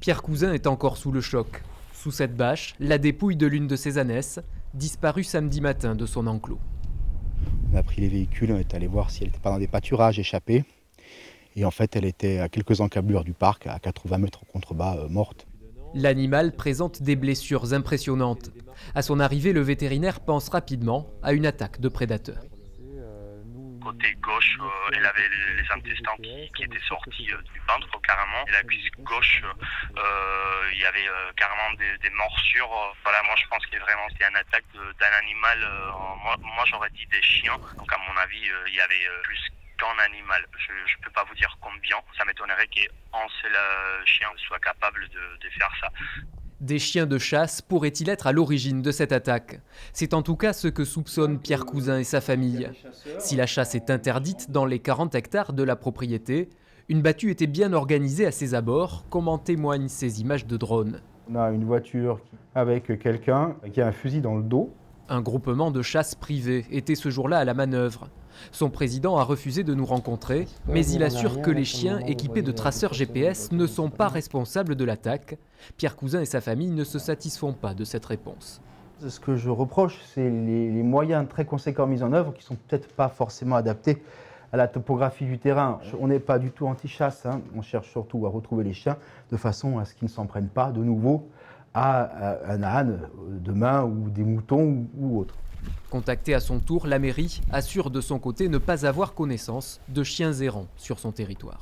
Pierre Cousin est encore sous le choc. Sous cette bâche, la dépouille de l'une de ses ânesses, disparue samedi matin de son enclos. On a pris les véhicules, on est allé voir si elle n'était pas dans des pâturages échappés. Et en fait, elle était à quelques encablures du parc, à 80 mètres au contrebas, morte. L'animal présente des blessures impressionnantes. À son arrivée, le vétérinaire pense rapidement à une attaque de prédateurs. Côté gauche, elle avait les intestins qui étaient sortis du ventre carrément. Et la cuisse gauche, il y avait carrément des morsures. Voilà, moi je pense que vraiment c'était une attaque d'un animal. Moi j'aurais dit des chiens. Donc à mon avis, il y avait plus qu'un animal. Je ne peux pas vous dire combien. Ça m'étonnerait qu'un seul chien soit capable de faire ça. Des chiens de chasse pourraient-ils être à l'origine de cette attaque? C'est en tout cas ce que soupçonnent Pierre Cousin et sa famille. Si la chasse est interdite dans les 40 hectares de la propriété, une battue était bien organisée à ses abords, comme en témoignent ces images de drone. On a une voiture avec quelqu'un qui a un fusil dans le dos. Un groupement de chasse privée était ce jour-là à la manœuvre. Son président a refusé de nous rencontrer, mais il assure que les chiens équipés de traceurs GPS ne sont pas responsables de l'attaque. Pierre Cousin et sa famille ne se satisfont pas de cette réponse. Ce que je reproche, c'est les moyens très conséquents mis en œuvre qui ne sont peut-être pas forcément adaptés à la topographie du terrain. On n'est pas du tout anti-chasse, hein. On cherche surtout à retrouver les chiens de façon à ce qu'ils ne s'en prennent pas de nouveau à un âne demain ou des moutons ou autre. Contactée à son tour, la mairie assure de son côté ne pas avoir connaissance de chiens errants sur son territoire.